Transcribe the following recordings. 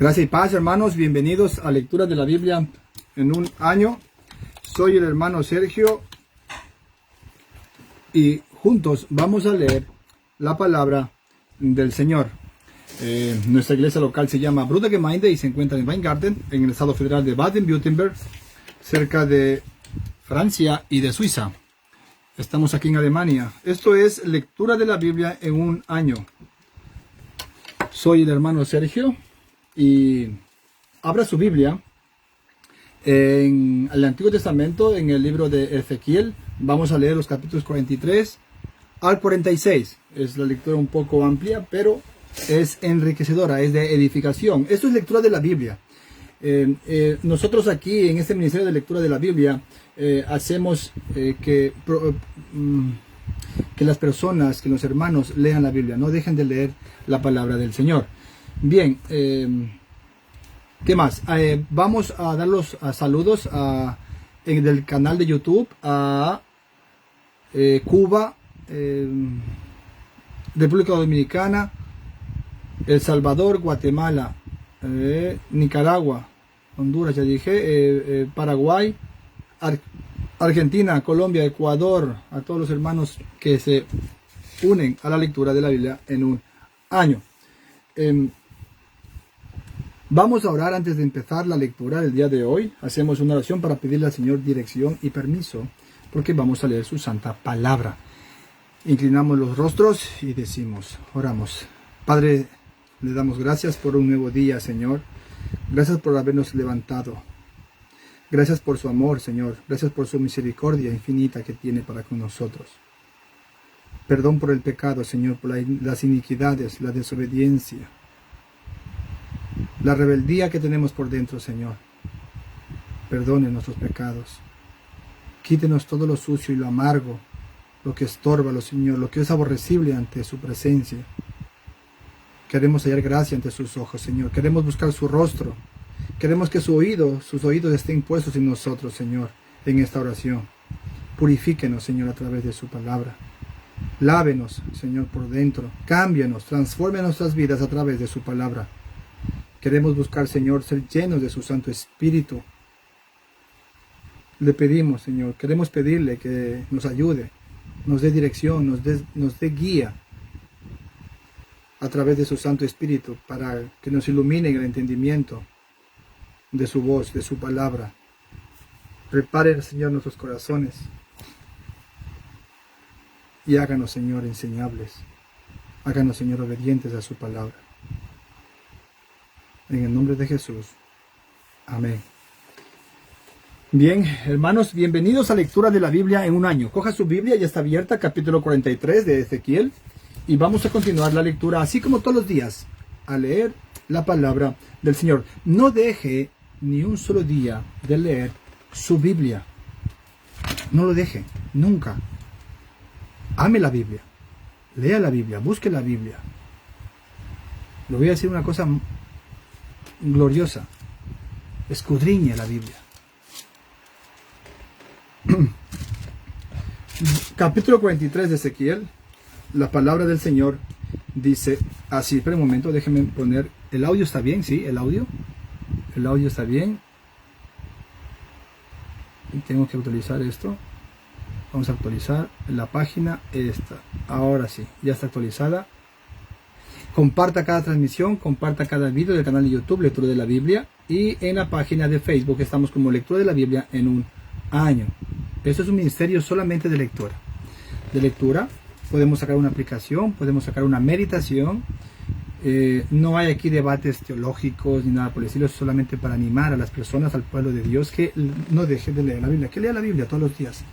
Gracias y paz, hermanos. Bienvenidos a Lectura de la Biblia en un año. Soy el hermano Sergio y juntos vamos a leer la palabra del Señor. Nuestra iglesia local se llama Brudergemeinde y se encuentra en Weingarten, en el estado federal de Baden-Württemberg, cerca de Francia y de Suiza. Estamos aquí en Alemania. Esto es Lectura de la Biblia en un año. Soy el hermano Sergio y abra su Biblia en el Antiguo Testamento, en el libro de Ezequiel. Vamos a leer los capítulos 43 al 46. Es la lectura un poco amplia, pero es enriquecedora, es de edificación. Esto es lectura de la Biblia. Nosotros aquí en este ministerio de lectura de la Biblia hacemos que las personas, que los hermanos lean la Biblia, no dejen de leer la palabra del Señor. Bien, ¿qué más? Vamos a dar los saludos en el canal de YouTube a Cuba, República Dominicana, El Salvador, Guatemala, Nicaragua, Honduras, ya dije, Paraguay, Argentina, Colombia, Ecuador, a todos los hermanos que se unen a la lectura de la Biblia en un año. Vamos a orar antes de empezar la lectura del día de hoy. Hacemos una oración para pedirle al Señor dirección y permiso, porque vamos a leer su santa palabra. Inclinamos los rostros y decimos, oramos. Padre, le damos gracias por un nuevo día, Señor. Gracias por habernos levantado. Gracias por su amor, Señor. Gracias por su misericordia infinita que tiene para con nosotros. Perdón por el pecado, Señor, por las iniquidades, la desobediencia, la rebeldía que tenemos por dentro, Señor. Perdone nuestros pecados. Quítenos todo lo sucio y lo amargo, lo que estorba, Señor, lo que es aborrecible ante su presencia. Queremos hallar gracia ante sus ojos, Señor. Queremos buscar su rostro. Queremos que sus oídos estén puestos en nosotros, Señor, en esta oración. Purifíquenos, Señor, a través de su palabra. Lávenos, Señor, por dentro. Cámbianos, transforme nuestras vidas a través de su palabra. Queremos buscar, Señor, ser llenos de su Santo Espíritu. Le pedimos, Señor, queremos pedirle que nos ayude, nos dé dirección, nos dé guía a través de su Santo Espíritu, para que nos ilumine en el entendimiento de su voz, de su palabra. Prepare, Señor, nuestros corazones y háganos, Señor, enseñables. Háganos, Señor, obedientes a su palabra. En el nombre de Jesús. Amén. Bien, hermanos, bienvenidos a Lectura de la Biblia en un año. Coja su Biblia, ya está abierta, capítulo 43 de Ezequiel. Y vamos a continuar la lectura, así como todos los días, a leer la palabra del Señor. No deje ni un solo día de leer su Biblia. No lo deje, nunca. Ame la Biblia. Lea la Biblia, busque la Biblia. Le voy a decir una cosa gloriosa. Escudriñe la Biblia. Capítulo 43 de Ezequiel. La palabra del Señor dice así. Espera un momento, déjenme poner. ¿El audio está bien? Sí, el audio. El audio está bien. Y tengo que actualizar esto. Vamos a actualizar la página esta. Ahora sí, ya está actualizada. Comparta cada transmisión, comparta cada video del canal de YouTube, Lectura de la Biblia. Y en la página de Facebook estamos como Lectura de la Biblia en un año. Esto es un ministerio solamente de lectura. De lectura. Podemos sacar una aplicación, podemos sacar una meditación. No hay aquí debates teológicos ni nada por el estilo. Es solamente para animar a las personas, al pueblo de Dios, que no dejen de leer la Biblia, que lea la Biblia todos los días.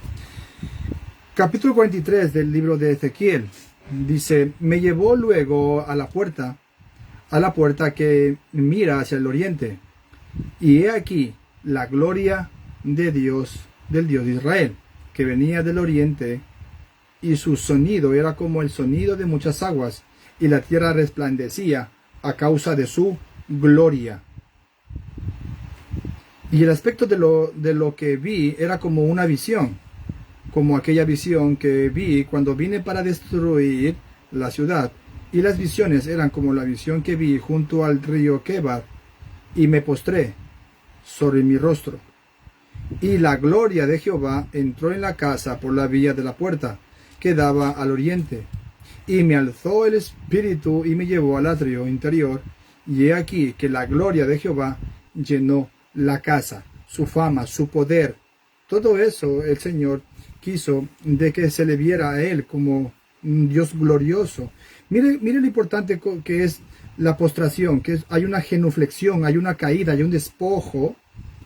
Capítulo 43 del libro de Ezequiel. Dice, me llevó luego a la puerta que mira hacia el oriente. Y he aquí la gloria de Dios, del Dios de Israel, que venía del oriente, y su sonido era como el sonido de muchas aguas, y la tierra resplandecía a causa de su gloria. Y el aspecto de lo que vi era como una visión, como aquella visión que vi cuando vine para destruir la ciudad. Y las visiones eran como la visión que vi junto al río Quebar, y me postré sobre mi rostro. Y la gloria de Jehová entró en la casa por la vía de la puerta, que daba al oriente. Y me alzó el espíritu y me llevó al atrio interior, y he aquí que la gloria de Jehová llenó la casa, su fama, su poder. Todo eso el Señor quiso de que se le viera a Él como un Dios glorioso. Mire lo importante que es la postración, hay una genuflexión, hay una caída, hay un despojo,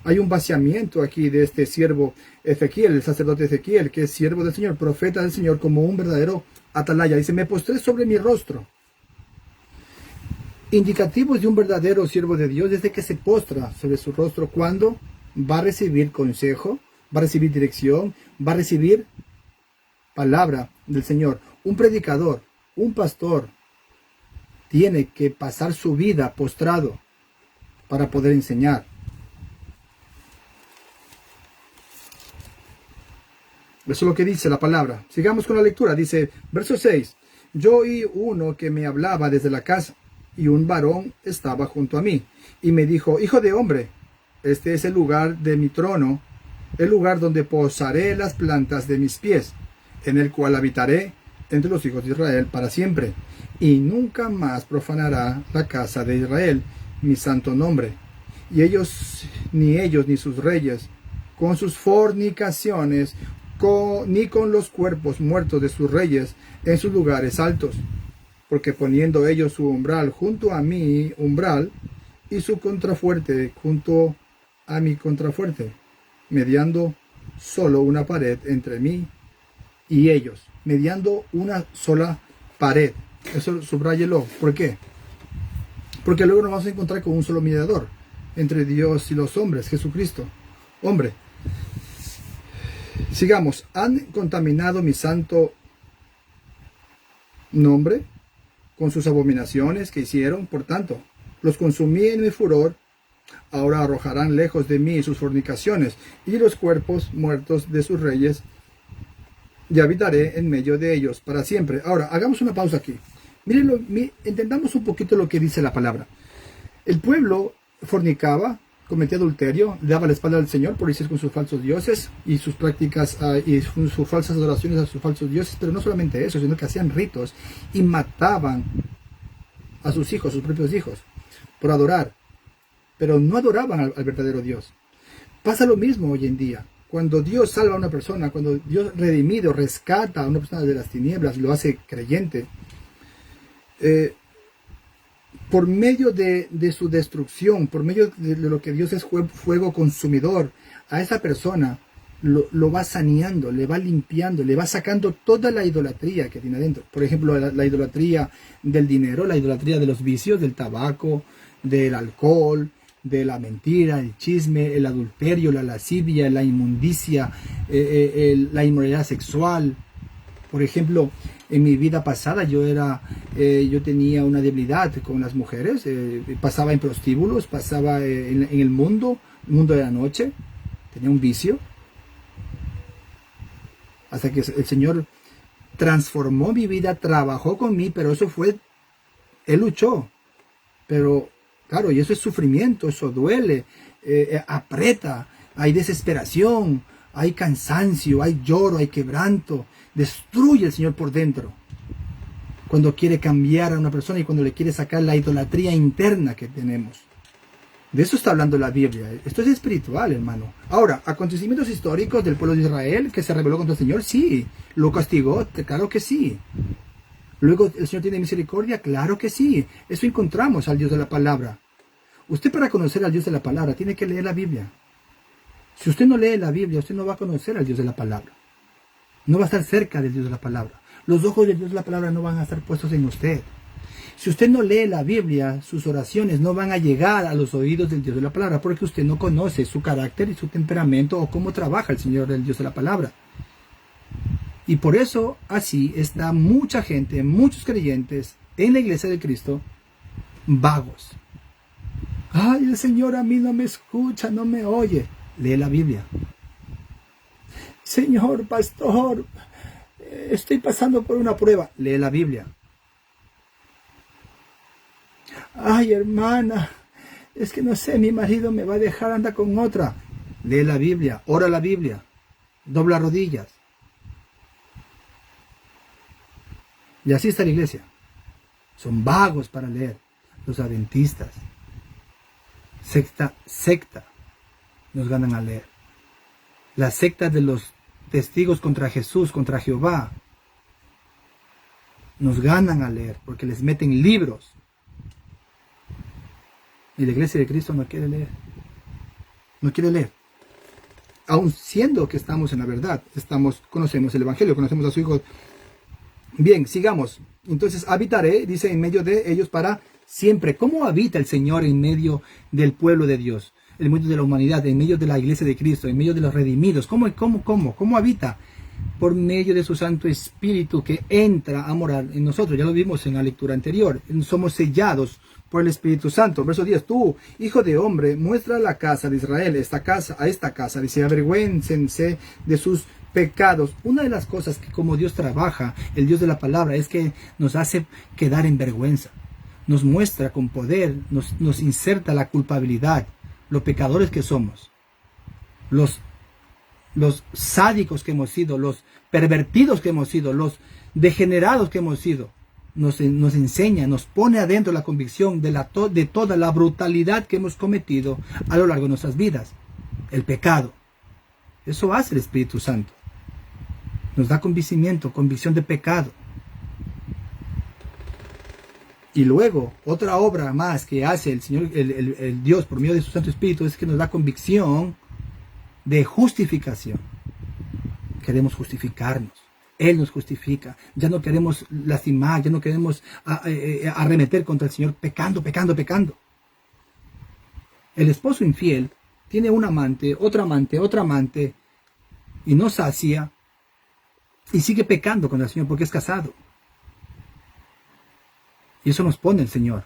hay un vaciamiento aquí de este siervo Ezequiel, el sacerdote Ezequiel, que es siervo del Señor, profeta del Señor, como un verdadero atalaya. Dice, me postré sobre mi rostro. Indicativos de un verdadero siervo de Dios desde que se postra sobre su rostro, cuando va a recibir consejo, va a recibir dirección, va a recibir palabra del Señor. Un predicador, un pastor, tiene que pasar su vida postrado para poder enseñar. Eso es lo que dice la palabra. Sigamos con la lectura. Dice, verso 6. Yo oí uno que me hablaba desde la casa, y un varón estaba junto a mí, y me dijo, hijo de hombre, este es el lugar de mi trono, el lugar donde posaré las plantas de mis pies, en el cual habitaré entre los hijos de Israel para siempre, y nunca más profanará la casa de Israel mi santo nombre. Y ellos ni sus reyes, con sus fornicaciones, ni con los cuerpos muertos de sus reyes en sus lugares altos, porque poniendo ellos su umbral junto a mi umbral y su contrafuerte junto a mi contrafuerte, mediando solo una pared entre mí y ellos, mediando una sola pared. Eso subráyelo. ¿Por qué? Porque luego nos vamos a encontrar con un solo mediador entre Dios y los hombres, Jesucristo, hombre. Sigamos. Han contaminado mi santo nombre con sus abominaciones que hicieron, por tanto, los consumí en mi furor. Ahora arrojarán lejos de mí sus fornicaciones y los cuerpos muertos de sus reyes, y habitaré en medio de ellos para siempre. Ahora, hagamos una pausa aquí. Mírenlo, entendamos un poquito lo que dice la palabra. El pueblo fornicaba, cometía adulterio, daba la espalda al Señor por irse con sus falsos dioses y sus prácticas y sus falsas adoraciones a sus falsos dioses, pero no solamente eso, sino que hacían ritos y mataban a sus hijos, sus propios hijos, por adorar, pero no adoraban al verdadero Dios. Pasa lo mismo hoy en día. Cuando Dios salva a una persona, cuando Dios redimido rescata a una persona de las tinieblas, lo hace creyente, por medio de su destrucción, por medio de lo que Dios es fuego consumidor, a esa persona lo va saneando, le va limpiando, le va sacando toda la idolatría que tiene adentro. Por ejemplo, la idolatría del dinero, la idolatría de los vicios, del tabaco, del alcohol, de la mentira, el chisme, el adulterio, la lascivia, la inmundicia, la inmoralidad sexual. Por ejemplo, en mi vida pasada yo tenía una debilidad con las mujeres, pasaba en prostíbulos, pasaba en el mundo de la noche, tenía un vicio, hasta que el Señor transformó mi vida, trabajó con mí, pero Él luchó, pero claro, y eso es sufrimiento, eso duele, aprieta, hay desesperación, hay cansancio, hay lloro, hay quebranto. Destruye el Señor por dentro cuando quiere cambiar a una persona y cuando le quiere sacar la idolatría interna que tenemos. De eso está hablando la Biblia. Esto es espiritual, hermano. Ahora, acontecimientos históricos del pueblo de Israel que se rebeló contra el Señor, sí. Lo castigó, claro que sí. Luego el Señor tiene misericordia, claro que sí. Eso encontramos al Dios de la palabra. Usted, para conocer al Dios de la palabra, tiene que leer la Biblia. Si usted no lee la Biblia, usted no va a conocer al Dios de la palabra. No va a estar cerca del Dios de la palabra. Los ojos del Dios de la palabra no van a estar puestos en usted. Si usted no lee la Biblia, sus oraciones no van a llegar a los oídos del Dios de la palabra, porque usted no conoce su carácter y su temperamento o cómo trabaja el Señor del Dios de la palabra. Y por eso así está mucha gente, muchos creyentes en la iglesia de Cristo, vagos. Ay, el Señor a mí no me escucha, no me oye. Lee la Biblia. Señor pastor, estoy pasando por una prueba. Lee la Biblia. Ay, hermana, Es que no sé, mi marido me va a dejar andar con otra. Lee la Biblia, ora la Biblia, dobla rodillas. Y así está la iglesia. Son vagos para leer. Los adventistas. Secta. Nos ganan a leer. La secta de los testigos contra Jesús, contra Jehová. Nos ganan a leer porque les meten libros. Y la iglesia de Cristo no quiere leer. No quiere leer. Aun siendo que estamos en la verdad. Conocemos el Evangelio, conocemos a su Hijo. Bien, sigamos. Entonces, habitaré, dice, en medio de ellos para siempre. ¿Cómo habita el Señor en medio del pueblo de Dios? En medio de la humanidad, en medio de la iglesia de Cristo, en medio de los redimidos. ¿Cómo habita? Por medio de su Santo Espíritu que entra a morar en nosotros. Ya lo vimos en la lectura anterior. Somos sellados por el Espíritu Santo. Verso 10. Tú, hijo de hombre, muestra a la casa de Israel, a esta casa, dice, avergüéncense de sus pecados. Una de las cosas que como Dios trabaja, el Dios de la palabra, es que nos hace quedar en vergüenza. Nos muestra con poder, nos inserta la culpabilidad, los pecadores que somos, los sádicos que hemos sido, los pervertidos que hemos sido, los degenerados que hemos sido. Nos enseña, nos pone adentro la convicción de toda la brutalidad que hemos cometido a lo largo de nuestras vidas. El pecado. Eso hace el Espíritu Santo. Nos da convicción de pecado. Y luego, otra obra más que hace el Señor, el Dios por medio de su Santo Espíritu, es que nos da convicción de justificación. Queremos justificarnos. Él nos justifica. Ya no queremos lastimar, ya no queremos arremeter contra el Señor pecando. El esposo infiel tiene un amante, otra amante, y no sacia, y sigue pecando contra el Señor porque es casado. Y eso nos pone el Señor.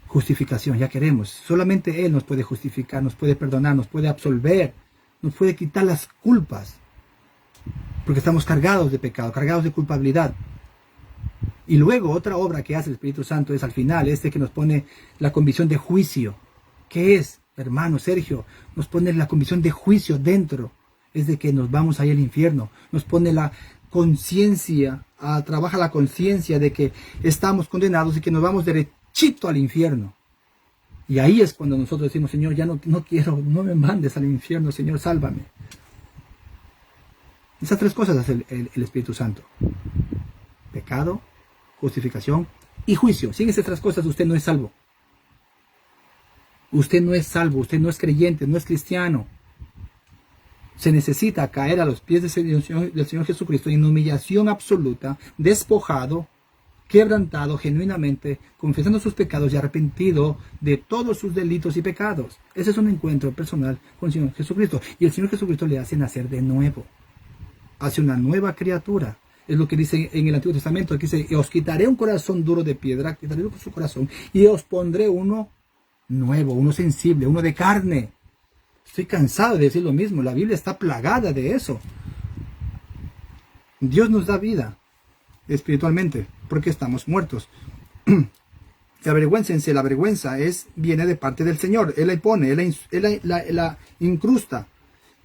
Justificación, ya queremos. Solamente Él nos puede justificar, nos puede perdonar, nos puede absolver, nos puede quitar las culpas. Porque estamos cargados de pecado, cargados de culpabilidad. Y luego otra obra que hace el Espíritu Santo es al final, que nos pone la convicción de juicio. ¿Qué es, hermano Sergio? Nos pone la convicción de juicio dentro. Es de que nos vamos ahí al infierno. Nos pone la conciencia, trabaja la conciencia de que estamos condenados y que nos vamos derechito al infierno. Y ahí es cuando nosotros decimos, Señor, ya no quiero, no me mandes al infierno, Señor, sálvame. Esas tres cosas hace el Espíritu Santo. Pecado, justificación y juicio. Sin esas tres cosas usted no es salvo. Usted no es salvo, usted no es creyente, no es cristiano. Se necesita caer a los pies del Señor Jesucristo en humillación absoluta, despojado, quebrantado genuinamente, confesando sus pecados y arrepentido de todos sus delitos y pecados. Ese es un encuentro personal con el Señor Jesucristo. Y el Señor Jesucristo le hace nacer de nuevo. Hace una nueva criatura. Es lo que dice en el Antiguo Testamento, que dice, os quitaré un corazón duro de piedra, quitaré su corazón, y os pondré uno nuevo, uno sensible, uno de carne. Estoy cansado de decir lo mismo, la Biblia está plagada de eso. Dios nos da vida espiritualmente, porque estamos muertos. Avergüéncense, la vergüenza viene de parte del Señor. Él la impone, Él la incrusta.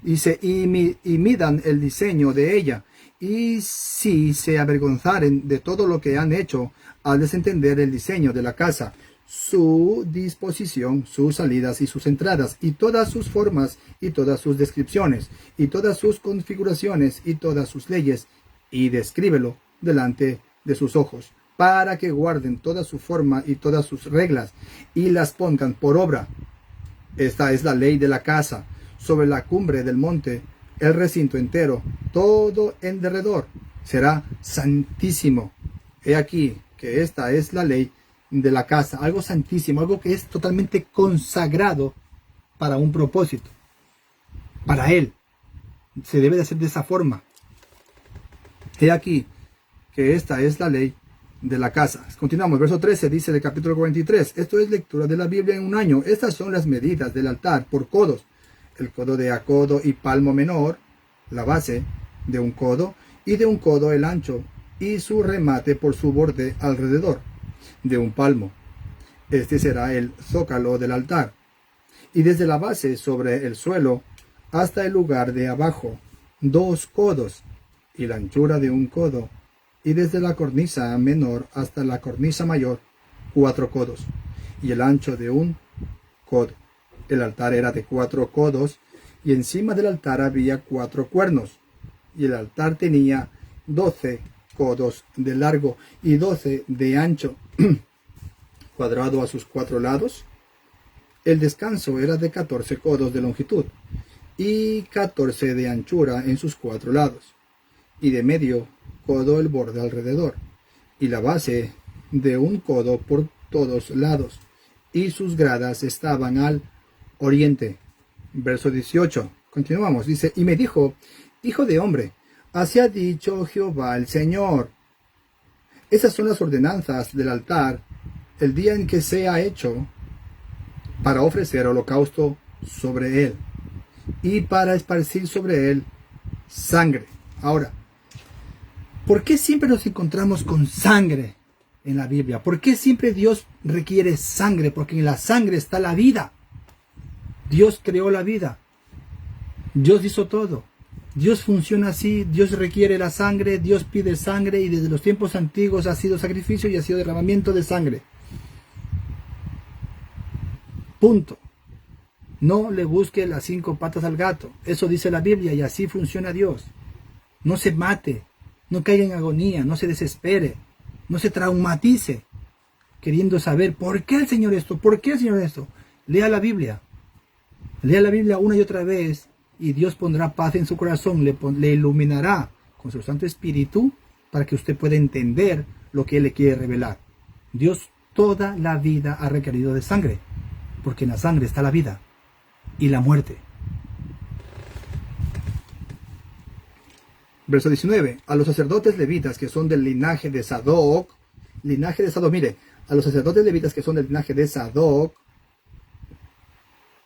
Dice, y midan el diseño de ella. Y si se avergonzaren de todo lo que han hecho, al desentender el diseño de la casa, su disposición, sus salidas y sus entradas, y todas sus formas, y todas sus descripciones, y todas sus configuraciones, y todas sus leyes, y descríbelo delante de sus ojos, para que guarden toda su forma y todas sus reglas, y las pongan por obra. Esta es la ley de la casa, sobre la cumbre del monte, el recinto entero, todo en derredor, será santísimo. He aquí que esta es la ley de la casa, algo santísimo, algo que es totalmente consagrado para un propósito, para Él. Se debe de hacer de esa forma. He aquí que esta es la ley de la casa. Continuamos, verso 13 dice del capítulo 43, esto es lectura de la Biblia en un año. Estas son las medidas del altar por codos, el codo de a codo y palmo menor, la base de un codo, y de un codo el ancho, y su remate por su borde alrededor de un palmo. Este será el zócalo del altar. Y desde la base sobre el suelo hasta el lugar de abajo, 2 codos, y la anchura de 1 codo. Y desde la cornisa menor hasta la cornisa mayor, 4 codos, y el ancho de 1 codo. El altar era de 4 codos, y encima del altar había 4 cuernos. Y el altar tenía 12 codos de largo y 12 de ancho, cuadrado a sus 4 lados. El descanso era de 14 codos de longitud y 14 de anchura en sus 4 lados, y de medio codo el borde alrededor, y la base de 1 codo por todos lados, y sus gradas estaban al oriente. Verso 18. Continuamos. Dice, y me dijo, hijo de hombre, así ha dicho Jehová el Señor. Esas son las ordenanzas del altar, el día en que sea hecho, para ofrecer holocausto sobre él, y para esparcir sobre él sangre. Ahora, ¿por qué siempre nos encontramos con sangre en la Biblia? ¿Por qué siempre Dios requiere sangre? Porque en la sangre está la vida. Dios creó la vida. Dios hizo todo. Dios funciona así. Dios requiere la sangre. Dios pide sangre. Y desde los tiempos antiguos ha sido sacrificio y ha sido derramamiento de sangre. Punto. No le busque las 5 patas al gato. Eso dice la Biblia y así funciona Dios. No se mate. No caiga en agonía. No se desespere. No se traumatice queriendo saber por qué el Señor esto. ¿Por qué el Señor esto? Lea la Biblia. Lea la Biblia una y otra vez y Dios pondrá paz en su corazón, le iluminará con su Santo Espíritu para que usted pueda entender lo que Él le quiere revelar. Dios toda la vida ha requerido de sangre, porque en la sangre está la vida y la muerte. Verso 19. A los sacerdotes levitas que son del linaje de Sadoc, mire, a los sacerdotes levitas que son del linaje de Sadoc,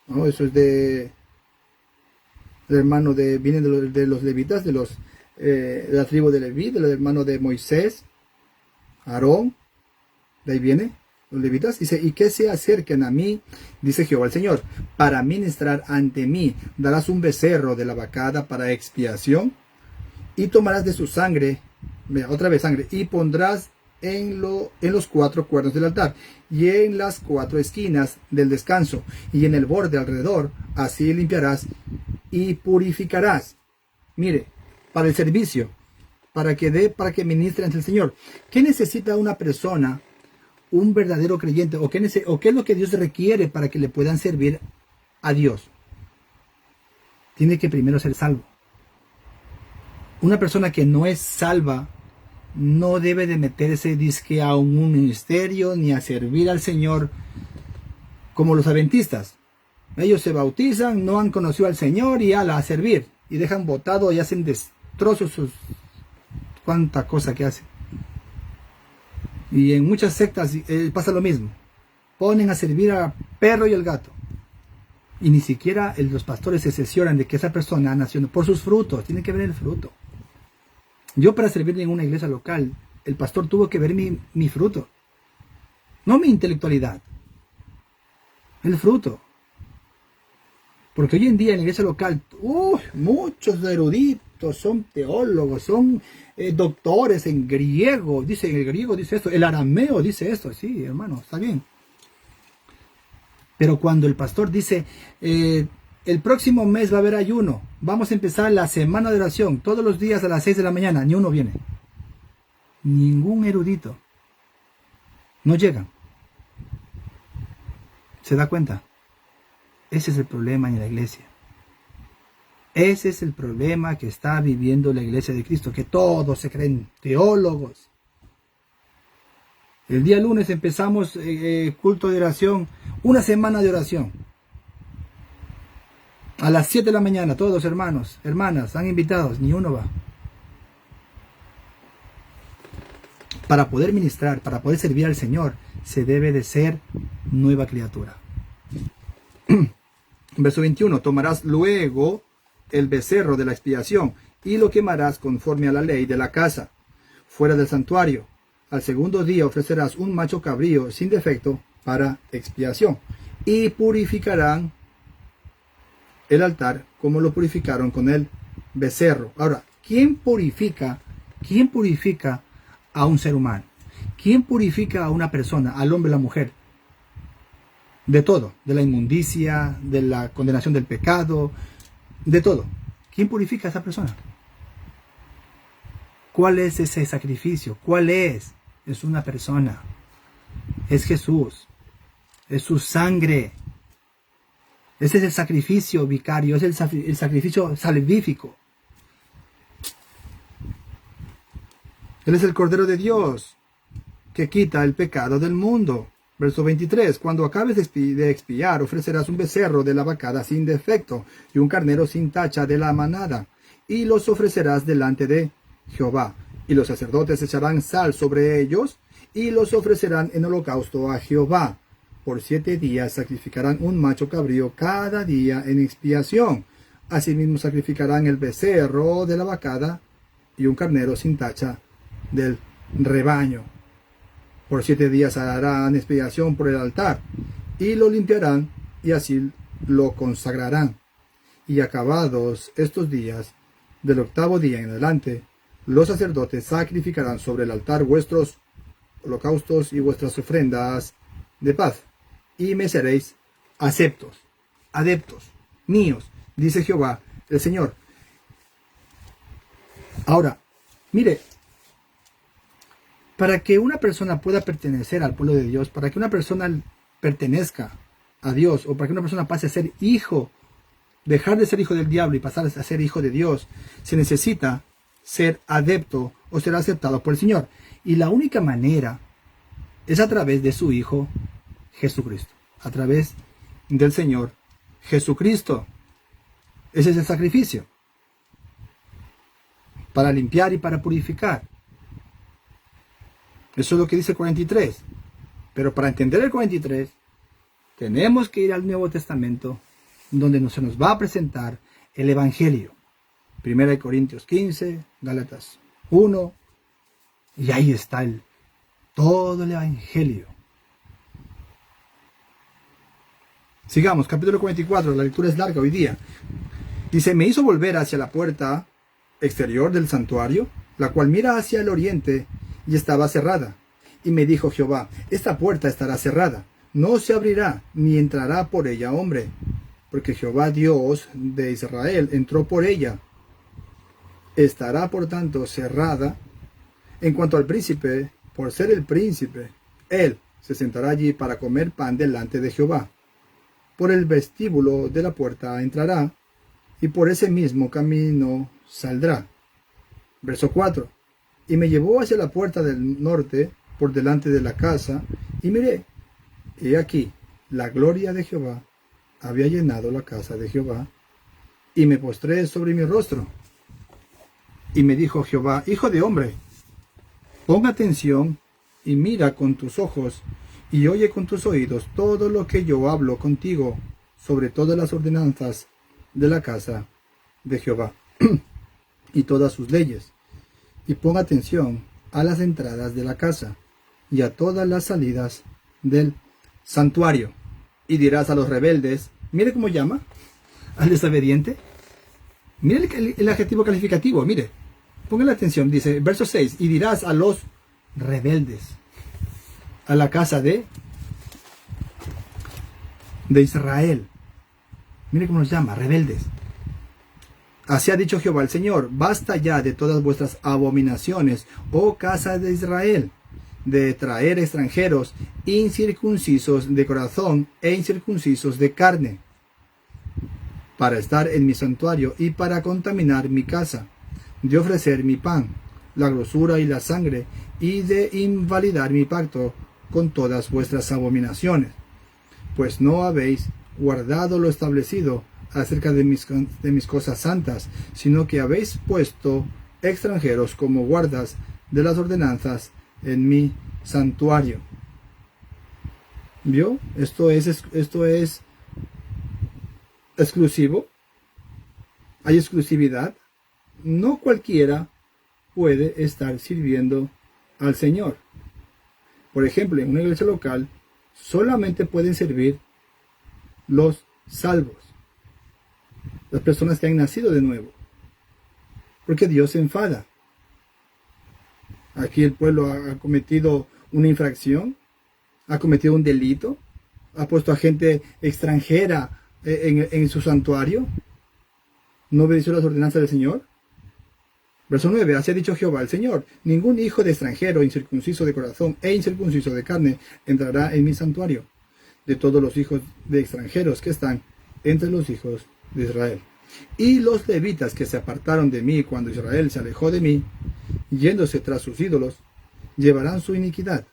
¿no? Eso es del hermano viene de los levitas, de la tribu de Leví, del hermano de Moisés, Aarón, de ahí viene, los levitas. Dice, y que se acerquen a mí, dice Jehová el Señor, para ministrar ante mí, darás un becerro de la vacada para expiación, y tomarás de su sangre, otra vez sangre, y pondrás en los 4 cuernos del altar, y en las 4 esquinas del descanso, y en el borde alrededor, así limpiarás y purificarás. Mire, para el servicio, para que ministre ante el Señor. ¿Qué necesita una persona, un verdadero creyente, o qué es lo que Dios requiere para que le puedan servir a Dios? Tiene que primero ser salvo. Una persona que no es salva no debe de meterse disque a un ministerio ni a servir al Señor como los adventistas. Ellos se bautizan, no han conocido al Señor y a servir. Y dejan botado y hacen destrozos cuánta cosa que hacen. Y en muchas sectas pasa lo mismo. Ponen a servir al perro y al gato. Y ni siquiera los pastores se cercioran de que esa persona nació por sus frutos. Tienen que ver el fruto. Yo para servir en una iglesia local, el pastor tuvo que ver mi fruto. No mi intelectualidad. El fruto. Porque hoy en día en la iglesia local, muchos eruditos, son teólogos, son doctores en griego. Dice en el griego, dice esto. El arameo dice esto. Sí, hermano, está bien. Pero cuando el pastor dice, el próximo mes va a haber ayuno, vamos a empezar la semana de oración, todos los días a las 6 de la mañana, ni uno viene. Ningún erudito. No llegan. ¿Se da cuenta? Ese es el problema en la iglesia. Ese es el problema que está viviendo la iglesia de Cristo, que todos se creen teólogos. El día lunes empezamos culto de oración, una semana de oración. A las 7 de la mañana, todos hermanos, hermanas, están invitados, ni uno va. Para poder ministrar, para poder servir al Señor, se debe de ser nueva criatura. Verso 21, tomarás luego el becerro de la expiación y lo quemarás conforme a la ley de la casa, fuera del santuario. Al segundo día ofrecerás un macho cabrío sin defecto para expiación. Y purificarán el altar como lo purificaron con el becerro. Ahora, ¿quién purifica a un ser humano? ¿Quién purifica a una persona, al hombre o la mujer? De todo, de la inmundicia, de la condenación del pecado, de todo. ¿Quién purifica a esa persona? ¿Cuál es ese sacrificio? ¿Cuál es? Es una persona. Es Jesús. Es su sangre. Ese es el sacrificio vicario, es el sacrificio salvífico. Él es el Cordero de Dios que quita el pecado del mundo. Verso 23. Cuando acabes de expiar, ofrecerás un becerro de la vacada sin defecto y un carnero sin tacha de la manada, y los ofrecerás delante de Jehová. Y los sacerdotes echarán sal sobre ellos y los ofrecerán en holocausto a Jehová. Por 7 días sacrificarán un macho cabrío cada día en expiación. Asimismo sacrificarán el becerro de la vacada y un carnero sin tacha del rebaño. Por 7 días harán expiación por el altar y lo limpiarán y así lo consagrarán. Y acabados estos días, del 8º día en adelante, los sacerdotes sacrificarán sobre el altar vuestros holocaustos y vuestras ofrendas de paz, y me seréis aceptos, adeptos míos, dice Jehová el Señor. Ahora, mire, para que una persona pueda pertenecer al pueblo de Dios, para que una persona pertenezca a Dios, o para que una persona pase a ser hijo, dejar de ser hijo del diablo y pasar a ser hijo de Dios, se necesita ser adepto o ser aceptado por el Señor. Y la única manera es a través de su Hijo Jesucristo, a través del Señor Jesucristo. Ese es el sacrificio para limpiar y para purificar. Eso es lo que dice el 43. Pero para entender el 43 tenemos que ir al Nuevo Testamento, donde se nos va a presentar el Evangelio. 1 Corintios 15, Gálatas 1, y ahí está todo el Evangelio. Sigamos, capítulo 44, la lectura es larga hoy día. Dice, me hizo volver hacia la puerta exterior del santuario, la cual mira hacia el oriente, y estaba cerrada. Y me dijo Jehová, esta puerta estará cerrada, no se abrirá, ni entrará por ella hombre, porque Jehová Dios de Israel entró por ella. Estará por tanto cerrada. En cuanto al príncipe, por ser el príncipe, él se sentará allí para comer pan delante de Jehová. Por el vestíbulo de la puerta entrará, y por ese mismo camino saldrá. Verso 4. Y me llevó hacia la puerta del norte, por delante de la casa, y miré, y aquí la gloria de Jehová había llenado la casa de Jehová, y me postré sobre mi rostro. Y me dijo Jehová, hijo de hombre, pon atención y mira con tus ojos y oye con tus oídos todo lo que yo hablo contigo sobre todas las ordenanzas de la casa de Jehová y todas sus leyes. Y pon atención a las entradas de la casa y a todas las salidas del santuario. Y dirás a los rebeldes, mire cómo llama al desobediente. Mire el adjetivo calificativo, mire. Póngale atención, dice, verso 6, y dirás a los rebeldes, a la casa de Israel. Mire cómo nos llama, rebeldes. Así ha dicho Jehová el Señor, basta ya de todas vuestras abominaciones, oh casa de Israel, de traer extranjeros incircuncisos de corazón e incircuncisos de carne, para estar en mi santuario y para contaminar mi casa, de ofrecer mi pan, la grosura y la sangre, y de invalidar mi pacto con todas vuestras abominaciones. Pues no habéis guardado lo establecido acerca de mis cosas santas, sino que habéis puesto extranjeros como guardas de las ordenanzas en mi santuario. ¿Vio? Esto es exclusivo. Hay exclusividad. No cualquiera puede estar sirviendo al Señor. Por ejemplo, en una iglesia local solamente pueden servir los salvos, las personas que han nacido de nuevo, porque Dios se enfada. Aquí el pueblo ha cometido una infracción, ha cometido un delito, ha puesto a gente extranjera en su santuario, no obedeció las ordenanzas del Señor. Verso 9, así ha dicho Jehová el Señor: ningún hijo de extranjero, incircunciso de corazón e incircunciso de carne, entrará en mi santuario, de todos los hijos de extranjeros que están entre los hijos de Israel. Y los levitas que se apartaron de mí cuando Israel se alejó de mí, yéndose tras sus ídolos, llevarán su iniquidad,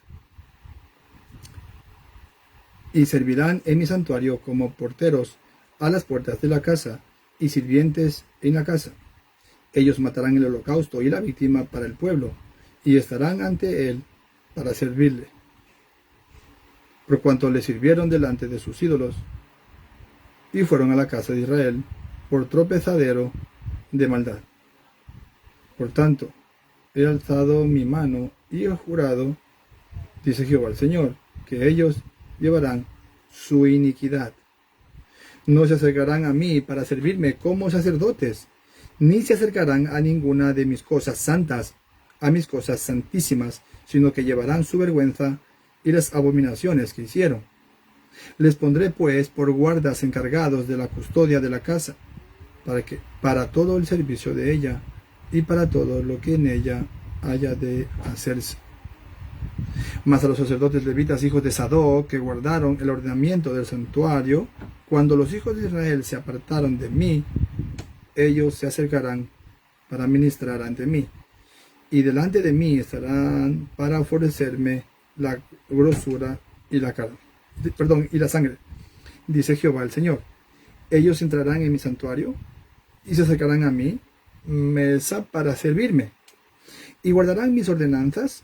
y servirán en mi santuario como porteros a las puertas de la casa, y sirvientes en la casa. Ellos matarán el holocausto y la víctima para el pueblo, y estarán ante él para servirle, por cuanto le sirvieron delante de sus ídolos, y fueron a la casa de Israel por tropezadero de maldad. Por tanto, he alzado mi mano y he jurado, dice Jehová el Señor, que ellos llevarán su iniquidad. No se acercarán a mí para servirme como sacerdotes, ni se acercarán a ninguna de mis cosas santas, a mis cosas santísimas, sino que llevarán su vergüenza y las abominaciones que hicieron. Les pondré pues por guardas encargados de la custodia de la casa, para todo el servicio de ella y para todo lo que en ella haya de hacerse. Mas a los sacerdotes levitas, hijos de Sadoc, que guardaron el ordenamiento del santuario, cuando los hijos de Israel se apartaron de mí, ellos se acercarán para ministrar ante mí, y delante de mí estarán para ofrecerme la grosura y la carne, y la sangre, dice Jehová el Señor. Ellos entrarán en mi santuario y se acercarán a mí, mesa para servirme, y guardarán mis ordenanzas,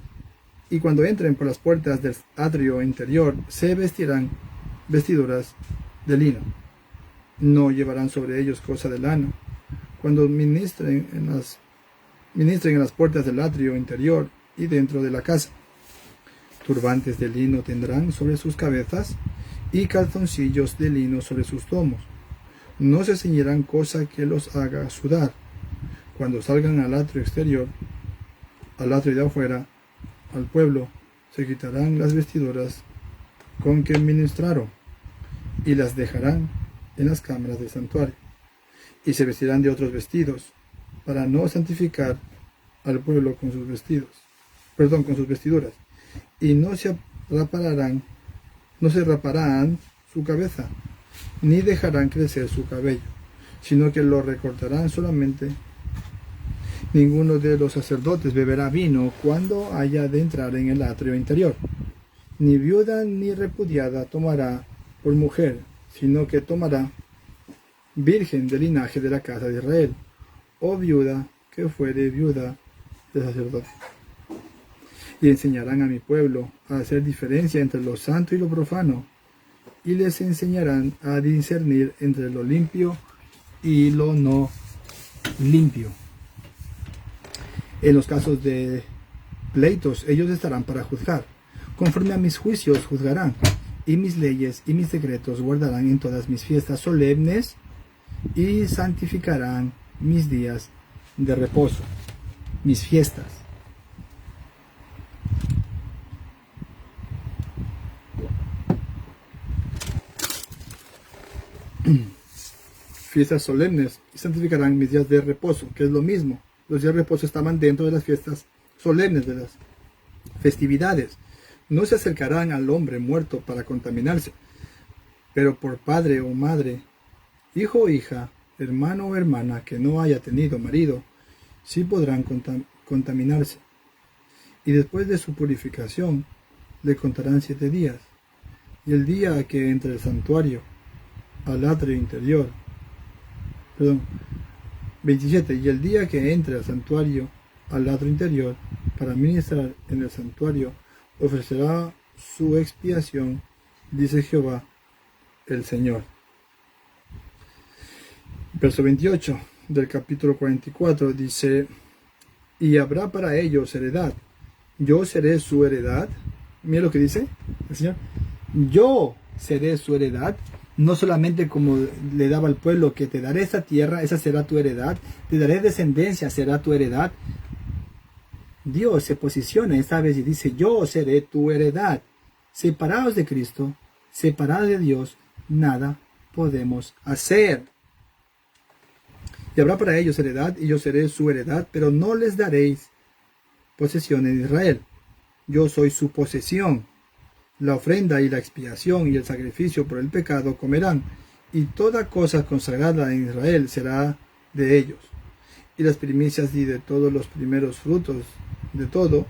y cuando entren por las puertas del atrio interior se vestirán vestiduras de lino. No llevarán sobre ellos cosa de lana. Cuando ministren en las puertas del atrio interior y dentro de la casa, turbantes de lino tendrán sobre sus cabezas y calzoncillos de lino sobre sus lomos. No se ceñirán cosa que los haga sudar. Cuando salgan al atrio exterior, al atrio de afuera, al pueblo, se quitarán las vestiduras con que ministraron y las dejarán en las cámaras del santuario, y se vestirán de otros vestidos, para no santificar al pueblo con sus vestiduras, y no se raparán su cabeza, ni dejarán crecer su cabello, sino que lo recortarán solamente. Ninguno de los sacerdotes beberá vino cuando haya de entrar en el atrio interior. Ni viuda ni repudiada tomará por mujer, sino que tomará virgen del linaje de la casa de Israel, o viuda que fuere viuda de sacerdote. Y enseñarán a mi pueblo a hacer diferencia entre lo santo y lo profano, y les enseñarán a discernir entre lo limpio y lo no limpio. En los casos de pleitos, ellos estarán para juzgar. Conforme a mis juicios juzgarán, y mis leyes y mis decretos guardarán en todas mis fiestas solemnes, y santificarán mis días de reposo, mis fiestas. Fiestas solemnes, y santificarán mis días de reposo, que es lo mismo. Los días de reposo estaban dentro de las fiestas solemnes, de las festividades. No se acercarán al hombre muerto para contaminarse, pero por padre o madre, hijo o hija, hermano o hermana que no haya tenido marido, sí podrán contaminarse. Y después de su purificación, le contarán 7 días. Y el día que entre el santuario al atrio interior, 27. Y el día que entre al santuario al atrio interior para ministrar en el santuario, ofrecerá su expiación, dice Jehová el Señor. Verso 28 del capítulo 44 dice: y habrá para ellos heredad, yo seré su heredad. Mira lo que dice el Señor: yo seré su heredad, no solamente como le daba al pueblo, que te daré esa tierra, esa será tu heredad, te daré descendencia, será tu heredad. Dios se posiciona esta vez y dice, yo seré tu heredad. Separados de Cristo, separados de Dios, nada podemos hacer. Y habrá para ellos heredad, y yo seré su heredad, pero no les daréis posesión en Israel. Yo soy su posesión. La ofrenda y la expiación y el sacrificio por el pecado comerán, y toda cosa consagrada en Israel será de ellos. Y las primicias y de todos los primeros frutos de todo,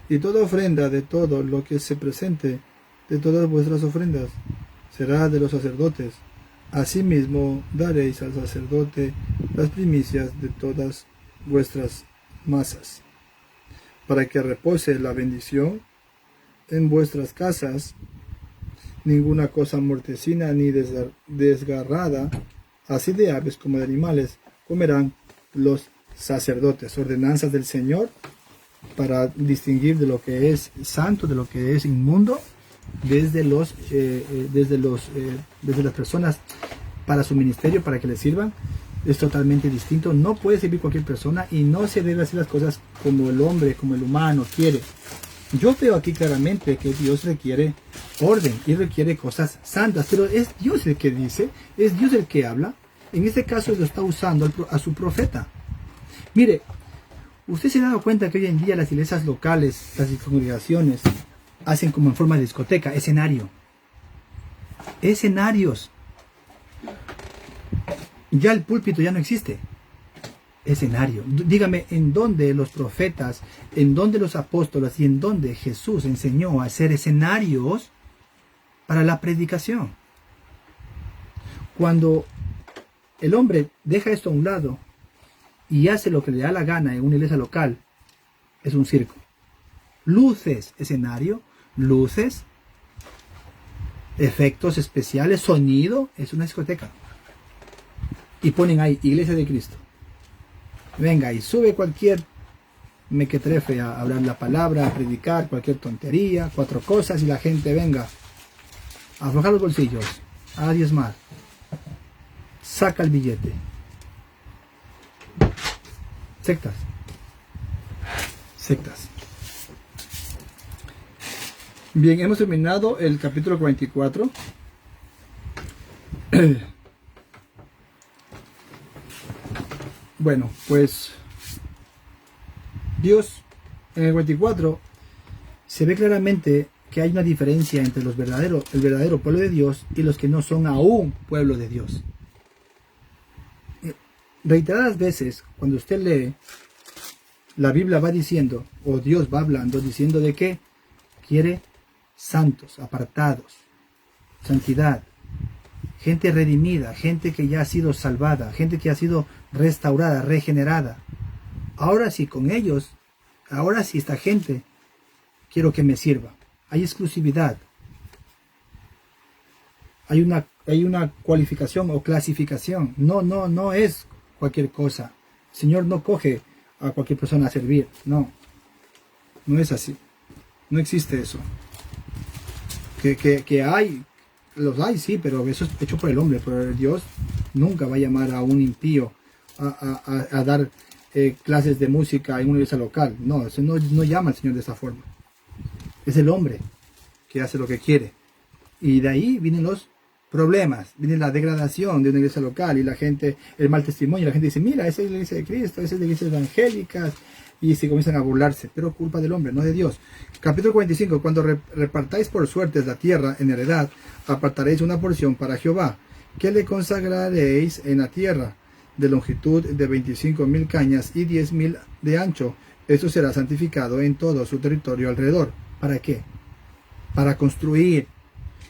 y toda ofrenda de todo lo que se presente de todas vuestras ofrendas, será de los sacerdotes. Asimismo daréis al sacerdote las primicias de todas vuestras masas, para que repose la bendición en vuestras casas. Ninguna cosa mortecina ni desgarrada, así de aves como de animales, comerán los sacerdotes. Ordenanzas del Señor para distinguir de lo que es santo, de lo que es inmundo, desde las personas para su ministerio, para que les sirvan. Es totalmente distinto. No puede servir cualquier persona y no se debe hacer las cosas como el hombre, como el humano quiere. Yo veo aquí claramente que Dios requiere orden y requiere cosas santas, pero es Dios el que dice, es Dios el que habla. En este caso lo está usando a su profeta. Mire, usted se ha dado cuenta que hoy en día las iglesias locales, las congregaciones, hacen como en forma de discoteca, escenarios. Ya el púlpito ya no existe. Escenario. Dígame, ¿en dónde los profetas, en dónde los apóstoles y en dónde Jesús enseñó a hacer escenarios para la predicación? Cuando el hombre deja esto a un lado y hace lo que le da la gana en una iglesia local, es un circo. Luces, escenario, luces, efectos especiales, sonido, es una discoteca. Y ponen ahí, Iglesia de Cristo. Venga, y sube cualquier mequetrefe a hablar la palabra, a predicar, cualquier tontería, 4 cosas, y la gente venga a aflojar los bolsillos, a diezmar. Saca el billete. Sectas. Bien, hemos terminado el capítulo 44. Bueno, pues Dios en el 24 se ve claramente que hay una diferencia entre el verdadero pueblo de Dios y los que no son aún pueblo de Dios. Reiteradas veces, cuando usted lee, la Biblia va diciendo, o Dios va hablando, diciendo de que quiere santos, apartados, santidad, gente redimida, gente que ya ha sido salvada, gente que ha sido restaurada, regenerada. Ahora sí, con ellos, ahora sí esta gente, quiero que me sirva. Hay exclusividad. Hay una cualificación o clasificación. No es cualquier cosa. El Señor no coge a cualquier persona a servir. No es así. No existe eso. Que hay, los hay, sí, pero eso es hecho por el hombre. Pero Dios nunca va a llamar a un impío a dar clases de música en una iglesia local. No, eso no llama al Señor de esa forma. Es el hombre que hace lo que quiere. Y de ahí vienen los problemas, viene la degradación de una iglesia local y la gente, el mal testimonio, la gente dice, mira, esa es la iglesia de Cristo, esa es la iglesia evangélica, y se comienzan a burlarse, pero culpa del hombre, no de Dios. Capítulo 45, cuando repartáis por suertes la tierra en heredad, apartaréis una porción para Jehová, que le consagraréis en la tierra, de longitud de 25,000 cañas y 10,000 de ancho. Esto será santificado en todo su territorio alrededor. ¿Para qué? Para construir.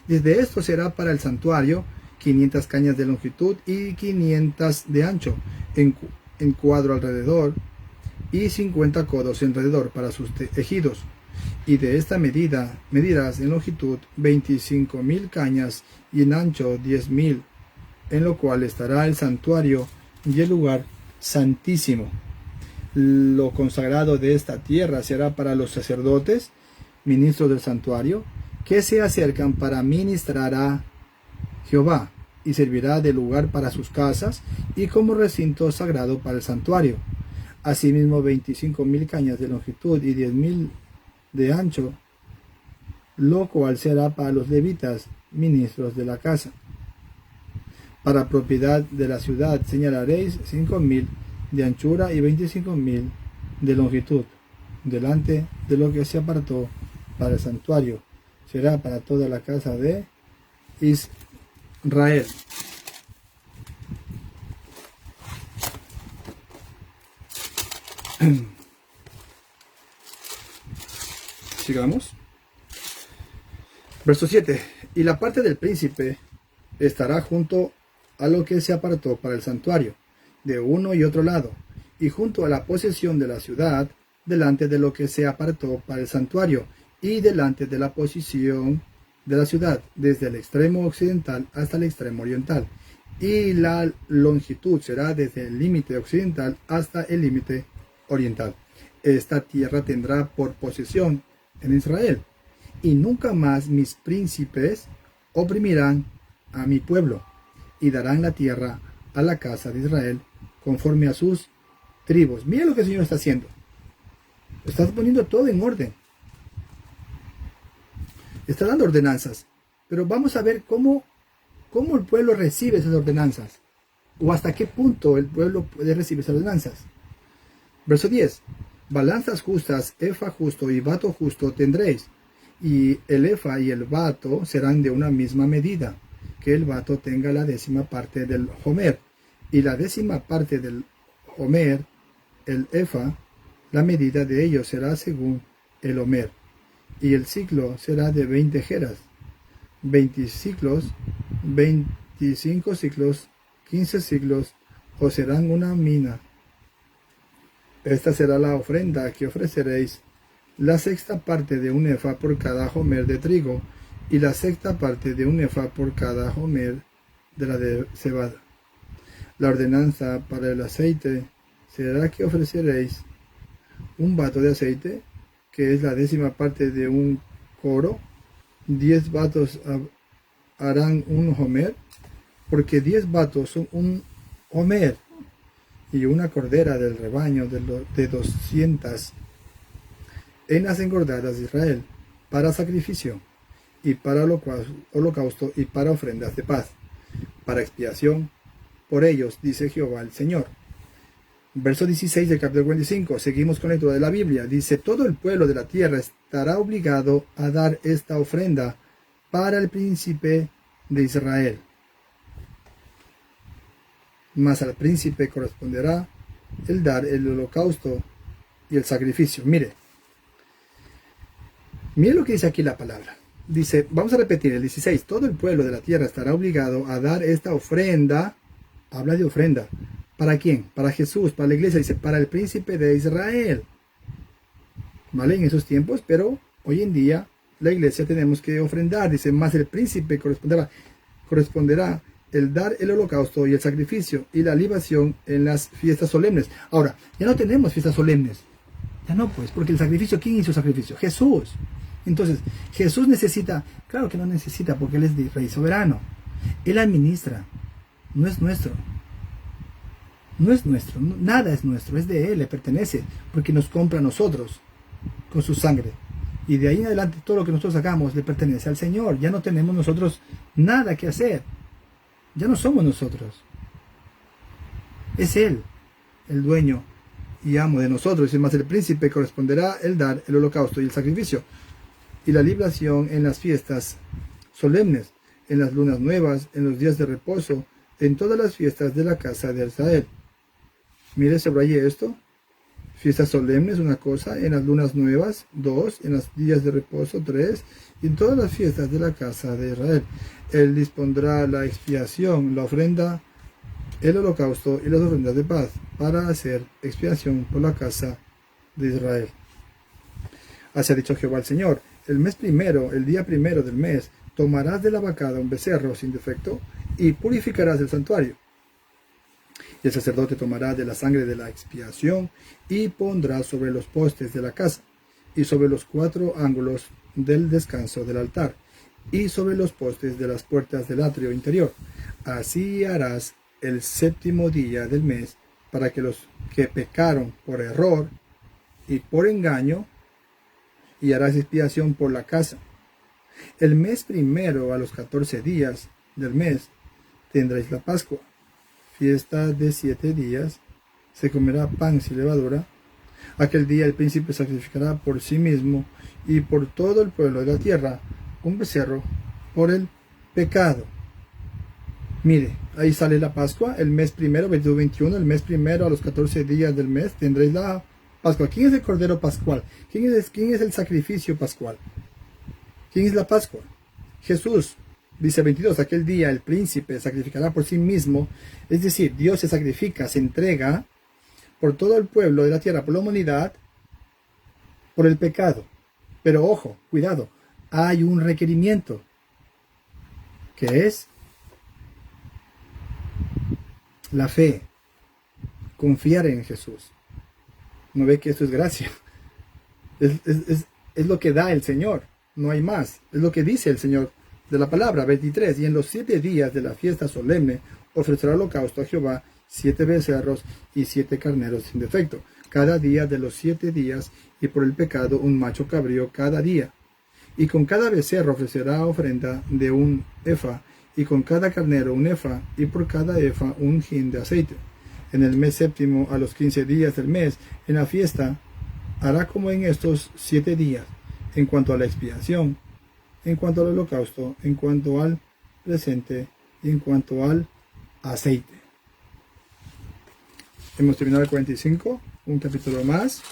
Desde esto será para el santuario 500 cañas de longitud y 500 de ancho en cuadro alrededor y 50 codos alrededor para sus tejidos. Y de esta medida medirás en longitud 25,000 cañas y en ancho 10,000, en lo cual estará el santuario y el lugar santísimo. Lo consagrado de esta tierra será para los sacerdotes, ministros del santuario, que se acercan para ministrar a Jehová, y servirá de lugar para sus casas y como recinto sagrado para el santuario. Asimismo 25.000 cañas de longitud y 10.000 de ancho, lo cual será para los levitas, ministros de la casa. Para propiedad de la ciudad señalaréis 5.000 de anchura y 25.000 de longitud, delante de lo que se apartó para el santuario. Será para toda la casa de Israel. Sigamos. Verso 7. Y la parte del príncipe estará junto a lo que se apartó para el santuario, de uno y otro lado, y junto a la posesión de la ciudad, delante de lo que se apartó para el santuario, y delante de la posición de la ciudad, desde el extremo occidental hasta el extremo oriental. Y la longitud será desde el límite occidental hasta el límite oriental. Esta tierra tendrá por posesión en Israel, y nunca más mis príncipes oprimirán a mi pueblo, y darán la tierra a la casa de Israel conforme a sus tribus. Mira lo que el Señor está haciendo. Está poniendo todo en orden. Está dando ordenanzas. Pero vamos a ver cómo el pueblo recibe esas ordenanzas. O hasta qué punto el pueblo puede recibir esas ordenanzas. Verso 10. Balanzas justas, efa justo y bato justo tendréis. Y el efa y el bato serán de una misma medida. Que el bato tenga la 10ª parte del homer. Y la 10ª parte del homer, el efa, la medida de ellos será según el homer. Y el ciclo será de 20 geras, 20 ciclos, 25 ciclos, 15 ciclos, o serán una mina. Esta será la ofrenda que ofreceréis, la 6ª parte de un efa por cada homer de trigo, y la 6ª parte de un efa por cada homer de la de cebada. La ordenanza para el aceite será que ofreceréis un bato de aceite, que es la 10ª parte de un coro. 10 batos harán un homer, porque 10 batos son un homer, y una cordera del rebaño de 200 en las engordadas de Israel, para sacrificio, y para holocausto, y para ofrendas de paz, para expiación por ellos, dice Jehová el Señor. Verso 16 del capítulo 45, seguimos con la lectura de la Biblia. Dice, todo el pueblo de la tierra estará obligado a dar esta ofrenda para el príncipe de Israel. Mas al príncipe corresponderá el dar el holocausto y el sacrificio. Mire lo que dice aquí la palabra. Dice, vamos a repetir el 16, todo el pueblo de la tierra estará obligado a dar esta ofrenda. Habla de ofrenda. ¿Para quién? Para Jesús, para la iglesia. Dice, para el príncipe de Israel. ¿Vale? En esos tiempos, pero hoy en día la iglesia tenemos que ofrendar. Dice, más el príncipe corresponderá el dar el holocausto y el sacrificio y la libación en las fiestas solemnes. Ahora, ya no tenemos fiestas solemnes. Ya no, pues, porque el sacrificio, ¿quién hizo el sacrificio? Jesús. Entonces, Jesús necesita, claro que no necesita, porque Él es el Rey soberano. Él administra, no es nuestro. No es nuestro, nada es nuestro, es de Él, le pertenece, porque nos compra a nosotros con su sangre. Y de ahí en adelante todo lo que nosotros hagamos le pertenece al Señor. Ya no tenemos nosotros nada que hacer. Ya no somos nosotros. Es Él, el dueño y amo de nosotros. Y más el príncipe corresponderá el dar el holocausto y el sacrificio, y la libación en las fiestas solemnes, en las lunas nuevas, en los días de reposo, en todas las fiestas de la casa de Israel. Mire, subraye esto. Fiestas solemnes, una cosa, en las lunas nuevas, 2, en los días de reposo, 3, y en todas las fiestas de la casa de Israel. Él dispondrá la expiación, la ofrenda, el holocausto y las ofrendas de paz, para hacer expiación por la casa de Israel. Así ha dicho Jehová el Señor, el mes primero, el día primero del mes, tomarás de la vacada un becerro sin defecto, y purificarás el santuario. Y el sacerdote tomará de la sangre de la expiación y pondrá sobre los postes de la casa y sobre los 4 ángulos del descanso del altar y sobre los postes de las puertas del atrio interior. Así harás el séptimo día del mes para que los que pecaron por error y por engaño, y harás expiación por la casa. El mes primero, a los 14 días del mes, tendréis la Pascua, fiesta de 7 días. Se comerá pan sin levadura. Aquel día el príncipe sacrificará por sí mismo y por todo el pueblo de la tierra un becerro por el pecado. Mire, ahí sale la Pascua, el mes primero, 22-21, el mes primero, a los 14 días del mes, tendréis la Pascua. ¿Quién es el Cordero Pascual? ¿Quién es el sacrificio pascual? ¿Quién es la Pascua? Jesús. Dice 22, aquel día el príncipe sacrificará por sí mismo, es decir, Dios se sacrifica, se entrega por todo el pueblo de la tierra, por la humanidad, por el pecado. Pero ojo, cuidado, hay un requerimiento, que es la fe, confiar en Jesús. ¿No ve que esto es gracia? Es lo que da el Señor, no hay más. Es lo que dice el Señor de la palabra. 23, y en los 7 días de la fiesta solemne ofrecerá holocausto a Jehová 7 becerros y 7 carneros sin defecto, cada día de los 7 días, y por el pecado un macho cabrío cada día. Y con cada becerro ofrecerá ofrenda de un efa, y con cada carnero un efa, y por cada efa un hin de aceite. En el mes séptimo, a los 15 días del mes, en la fiesta, hará como en estos 7 días, en cuanto a la expiación, en cuanto al holocausto, en cuanto al presente y en cuanto al aceite. Hemos terminado el 45, un capítulo más.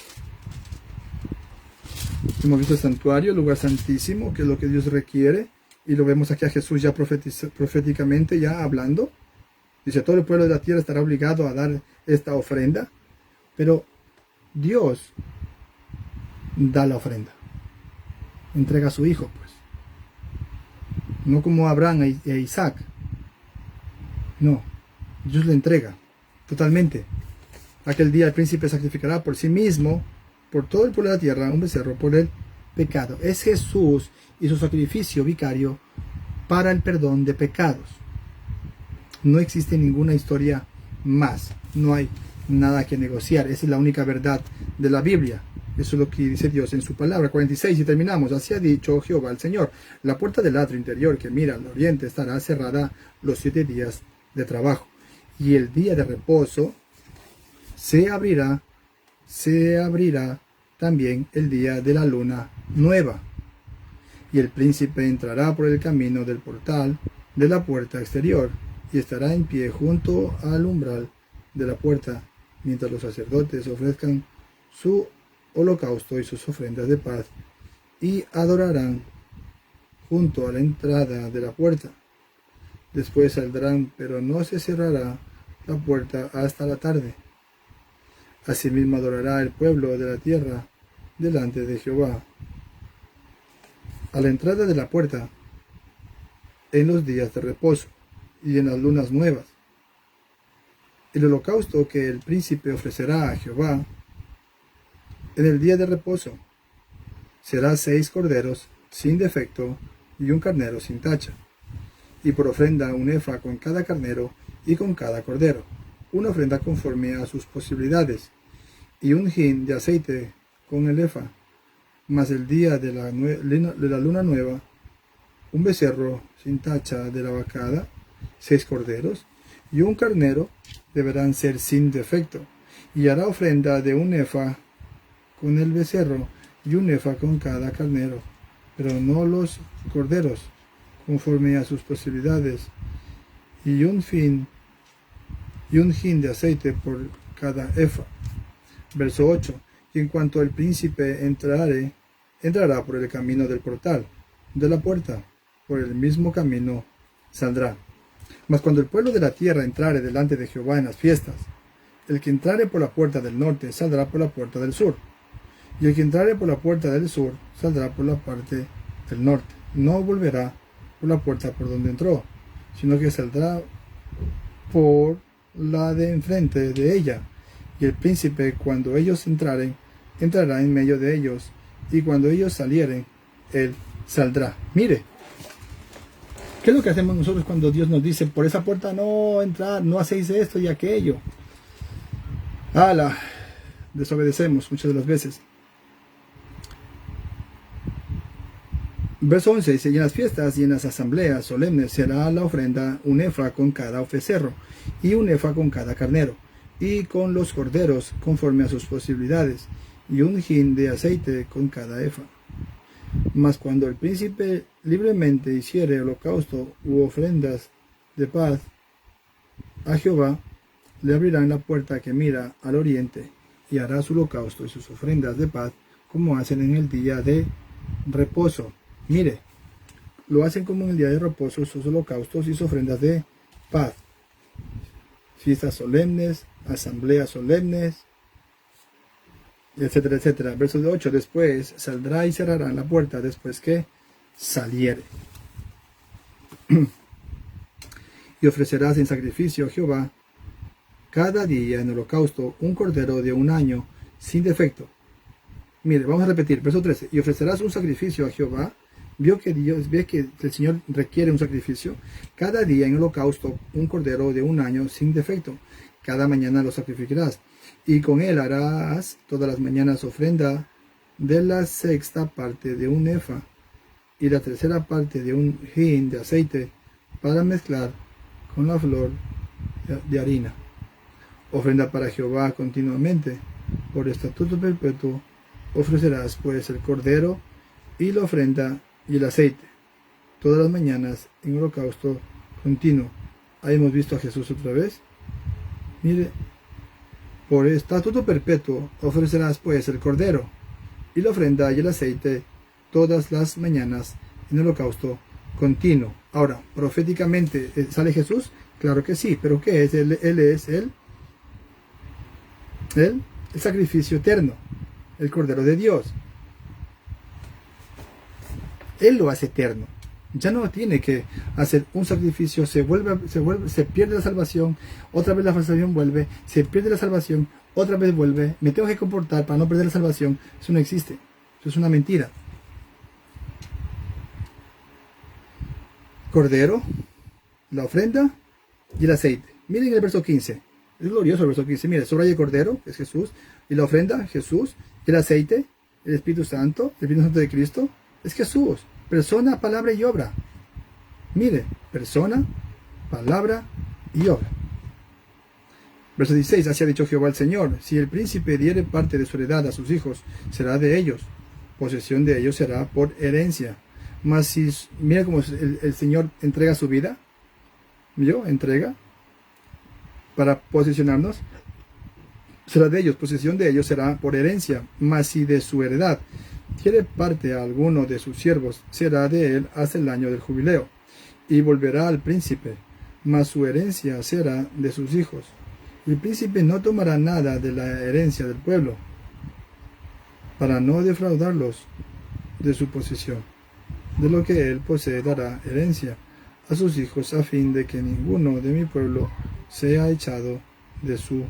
Hemos visto el santuario, el lugar santísimo, que es lo que Dios requiere, y lo vemos aquí a Jesús ya proféticamente ya hablando. Dice, todo el pueblo de la tierra estará obligado a dar esta ofrenda, pero Dios da la ofrenda, entrega a su hijo, pues. No como Abraham e Isaac. No, Dios le entrega totalmente. Aquel día el príncipe sacrificará por sí mismo, por todo el pueblo de la tierra, un becerro por el pecado. Es Jesús y su sacrificio vicario para el perdón de pecados. No existe ninguna historia más. No hay nada que negociar. Esa es la única verdad de la Biblia. Eso es lo que dice Dios en su palabra. 46, y terminamos. Así ha dicho Jehová el Señor: la puerta del atrio interior que mira al oriente estará cerrada los 7 días de trabajo, y el día de reposo se abrirá también el día de la luna nueva. Y el príncipe entrará por el camino del portal de la puerta exterior, y estará en pie junto al umbral de la puerta, mientras los sacerdotes ofrezcan su holocausto y sus ofrendas de paz, y adorarán junto a la entrada de la puerta. Después saldrán, pero no se cerrará la puerta hasta la tarde. Asimismo adorará el pueblo de la tierra delante de Jehová a la entrada de la puerta en los días de reposo y en las lunas nuevas. El holocausto que el príncipe ofrecerá a Jehová en el día de reposo será 6 corderos sin defecto y un carnero sin tacha, y por ofrenda un efa con cada carnero y con cada cordero, una ofrenda conforme a sus posibilidades, y un hin de aceite con el efa. Mas el día de la luna nueva, un becerro sin tacha de la vacada, 6 corderos y un carnero deberán ser sin defecto, y hará ofrenda de un efa con el becerro y un efa con cada carnero, pero no los corderos, conforme a sus posibilidades, y un hin de aceite por cada efa. Verso 8. Y en cuanto el príncipe entrará por el camino del portal de la puerta, por el mismo camino saldrá. Mas cuando el pueblo de la tierra entrare delante de Jehová en las fiestas, el que entrare por la puerta del norte saldrá por la puerta del sur, y el que entrare por la puerta del sur saldrá por la parte del norte. No volverá por la puerta por donde entró, sino que saldrá por la de enfrente de ella. Y el príncipe, cuando ellos entraren, entrará en medio de ellos, y cuando ellos salieren, Él saldrá. Mire, ¿qué es lo que hacemos nosotros cuando Dios nos dice, por esa puerta no entrar, no hacéis esto y aquello? Desobedecemos muchas de las veces. Verso 11 dice, y en las fiestas y en las asambleas solemnes será la ofrenda un efa con cada becerro, y un efa con cada carnero, y con los corderos conforme a sus posibilidades, y un hin de aceite con cada efa. Mas cuando el príncipe libremente hiciere holocausto u ofrendas de paz a Jehová, le abrirán la puerta que mira al oriente, y hará su holocausto y sus ofrendas de paz como hacen en el día de reposo. Mire, lo hacen como en el día de reposo, sus holocaustos y sus ofrendas de paz. Fiestas solemnes, asambleas solemnes, etcétera, etcétera. Verso 8, después saldrá y cerrará la puerta después que saliere. Y ofrecerás en sacrificio a Jehová cada día en holocausto un cordero de un año sin defecto. Mire, vamos a repetir, verso 13. Y ofrecerás un sacrificio a Jehová. Ve que el Señor requiere un sacrificio. Cada día en holocausto un cordero de un año sin defecto. Cada mañana lo sacrificarás. Y con él harás todas las mañanas ofrenda de la sexta parte de un efa y la tercera parte de un hin de aceite para mezclar con la flor de harina. Ofrenda para Jehová continuamente. Por estatuto perpetuo ofrecerás pues el cordero y la ofrenda y el aceite todas las mañanas en holocausto continuo. Ahí hemos visto a Jesús otra vez. Mire, por estatuto perpetuo ofrecerás pues el cordero y la ofrenda y el aceite todas las mañanas en holocausto continuo. Ahora, proféticamente, ¿sale Jesús? Claro que sí, pero ¿qué es? Él es el sacrificio eterno, el Cordero de Dios. Él lo hace eterno. Ya no tiene que hacer un sacrificio, se pierde la salvación, otra vez la salvación vuelve, se pierde la salvación, otra vez vuelve, me tengo que comportar para no perder la salvación. Eso no existe, eso es una mentira. Cordero, la ofrenda y el aceite. Miren el verso 15, es glorioso el verso 15, mire, subraya el cordero, es Jesús, y la ofrenda, Jesús, y el aceite, el Espíritu Santo de Cristo, es Jesús. Persona, palabra y obra. Mire, persona, palabra y obra. Verso 16, así ha dicho Jehová el Señor, si el príncipe diere parte de su heredad a sus hijos, será de ellos, posesión de ellos será por herencia. Mas si, mira cómo el Señor entrega su vida, entrega para posesionarnos, será de ellos, posesión de ellos será por herencia. Mas si de su heredad quiere parte a alguno de sus siervos, será de él hasta el año del jubileo, y volverá al príncipe, mas su herencia será de sus hijos. El príncipe no tomará nada de la herencia del pueblo, para no defraudarlos de su posesión. De lo que él posee dará herencia a sus hijos, a fin de que ninguno de mi pueblo sea echado de su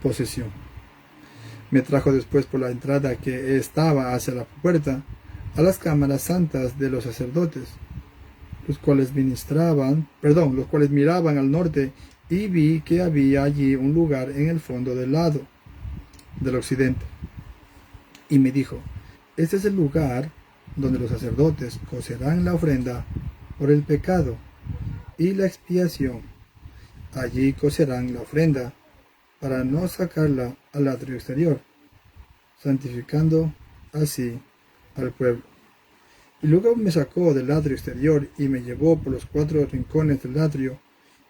posesión. Me trajo después por la entrada que estaba hacia la puerta a las cámaras santas de los sacerdotes, los cuales miraban al norte, y vi que había allí un lugar en el fondo del lado del occidente. Y me dijo, este es el lugar donde los sacerdotes cocerán la ofrenda por el pecado y la expiación. Allí cocerán la ofrenda para no sacarla al atrio exterior, santificando así al pueblo. Y luego me sacó del atrio exterior y me llevó por los 4 rincones del atrio,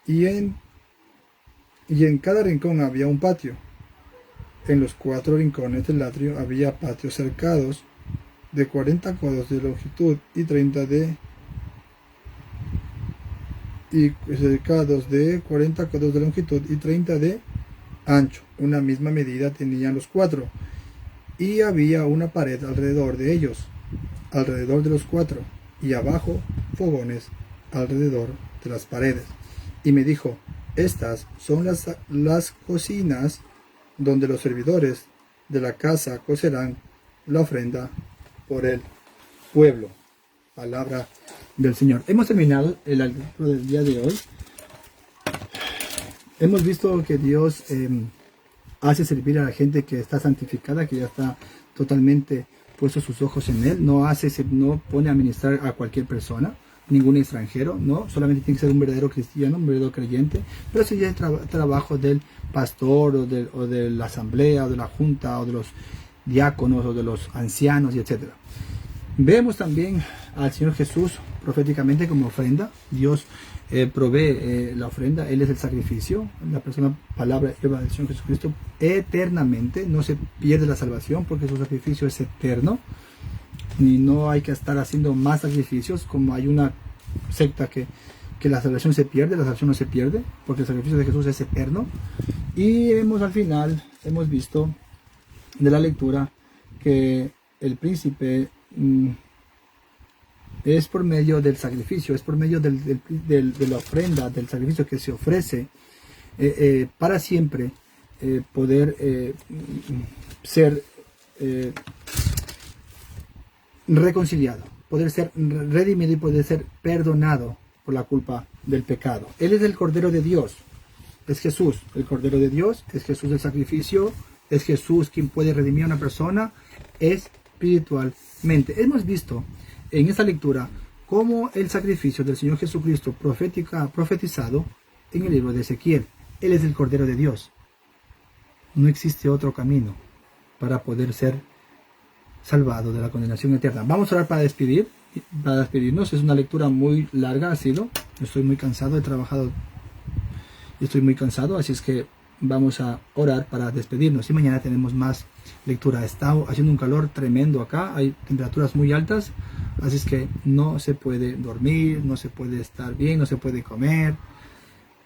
y en cada rincón había un patio. En los 4 rincones del atrio había patios cercados de 40 codos de longitud y 30 de ancho. Una misma medida tenían los 4, y había una pared alrededor de ellos, alrededor de los 4, y abajo fogones alrededor de las paredes. Y me dijo, estas son las cocinas donde los servidores de la casa cocerán la ofrenda por el pueblo. palabra del Señor. Hemos terminado el lectura del día de hoy. Hemos visto que Dios hace servir a la gente que está santificada, que ya está totalmente puesto sus ojos en Él. No pone a ministrar a cualquier persona, ningún extranjero, no. Solamente tiene que ser un verdadero cristiano, un verdadero creyente. Pero ese ya es trabajo del pastor o de la asamblea o de la junta o de los diáconos o de los ancianos y etcétera. Vemos también al Señor Jesús proféticamente como ofrenda. Dios provee la ofrenda, Él es el sacrificio, la persona, palabra del Señor Jesucristo eternamente. No se pierde la salvación porque su sacrificio es eterno, ni no hay que estar haciendo más sacrificios como hay una secta que la salvación se pierde. La salvación no se pierde porque el sacrificio de Jesús es eterno. Y al final hemos visto de la lectura que el príncipe es por medio del sacrificio, es por medio de la ofrenda, del sacrificio que se ofrece para siempre poder ser reconciliado, poder ser redimido y poder ser perdonado por la culpa del pecado. Él es el Cordero de Dios, es Jesús, el Cordero de Dios, es Jesús el sacrificio, es Jesús quien puede redimir a una persona espiritualmente. Hemos visto en esta lectura cómo el sacrificio del Señor Jesucristo profetizado en el libro de Ezequiel. Él es el Cordero de Dios. No existe otro camino para poder ser salvado de la condenación eterna. Vamos a orar para despedirnos. Es una lectura muy larga, ha sido. Estoy muy cansado, he trabajado y estoy muy cansado, así es que vamos a orar para despedirnos y mañana tenemos más lectura. Está haciendo un calor tremendo acá, hay temperaturas muy altas, así es que no se puede dormir, no se puede estar bien, no se puede comer,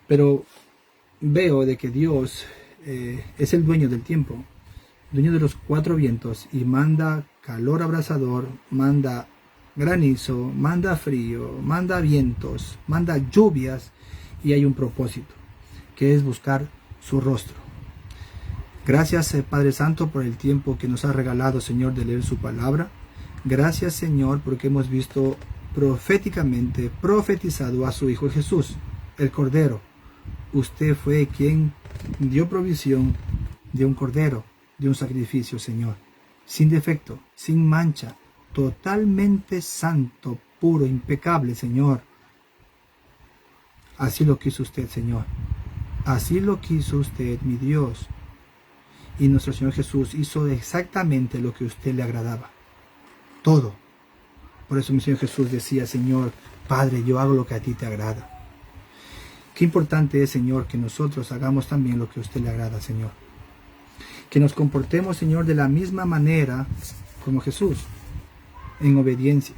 pero veo de que Dios es el dueño del tiempo, dueño de los cuatro vientos, y manda calor abrasador, manda granizo, manda frío, manda vientos, manda lluvias, y hay un propósito, que es buscar su rostro. Gracias, Padre Santo, por el tiempo que nos ha regalado, Señor, de leer su palabra. Gracias, Señor, porque hemos visto proféticamente profetizado a su Hijo Jesús, el Cordero. Usted fue quien dio provisión de un Cordero, de un sacrificio, Señor, sin defecto, sin mancha, totalmente santo, puro, impecable, Señor. Así lo quiso usted, Señor. Así lo quiso usted, mi Dios. Y nuestro Señor Jesús hizo exactamente lo que a usted le agradaba. Todo. Por eso mi Señor Jesús decía, Señor, Padre, yo hago lo que a ti te agrada. Qué importante es, Señor, que nosotros hagamos también lo que a usted le agrada, Señor. Que nos comportemos, Señor, de la misma manera como Jesús, en obediencia.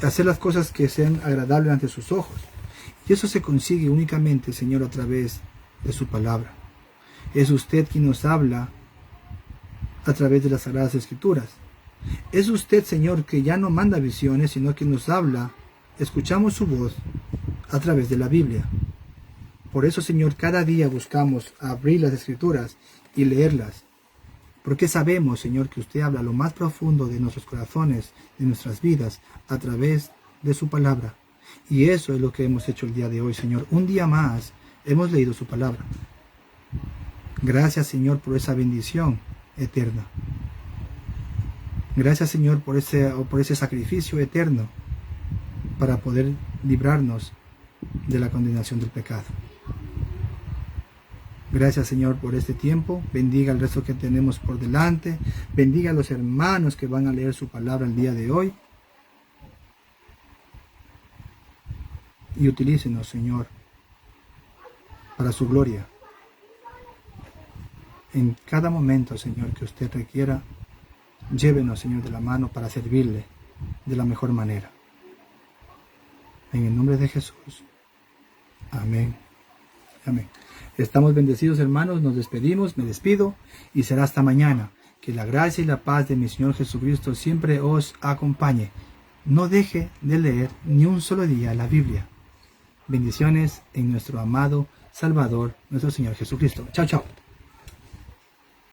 Hacer las cosas que sean agradables ante sus ojos. Y eso se consigue únicamente, Señor, a través de su palabra. Es usted quien nos habla a través de las Sagradas Escrituras. Es usted, Señor, que ya no manda visiones, sino que nos habla, escuchamos su voz a través de la Biblia. Por eso, Señor, cada día buscamos abrir las Escrituras y leerlas. Porque sabemos, Señor, que usted habla lo más profundo de nuestros corazones, de nuestras vidas, a través de su palabra. Y eso es lo que hemos hecho el día de hoy, Señor. Un día más hemos leído su palabra. Gracias, Señor, por esa bendición eterna. Gracias, Señor, por ese sacrificio eterno para poder librarnos de la condenación del pecado. Gracias, Señor, por este tiempo. Bendiga el resto que tenemos por delante. Bendiga a los hermanos que van a leer su palabra el día de hoy. Y utilícenos, Señor, para su gloria. En cada momento, Señor, que usted requiera, llévenos, Señor, de la mano para servirle de la mejor manera. En el nombre de Jesús. Amén. Amén. Estamos bendecidos, hermanos. Nos despedimos, me despido y será hasta mañana. Que la gracia y la paz de mi Señor Jesucristo siempre os acompañe. No deje de leer ni un solo día la Biblia. Bendiciones en nuestro amado Salvador, nuestro Señor Jesucristo. Chao, chao.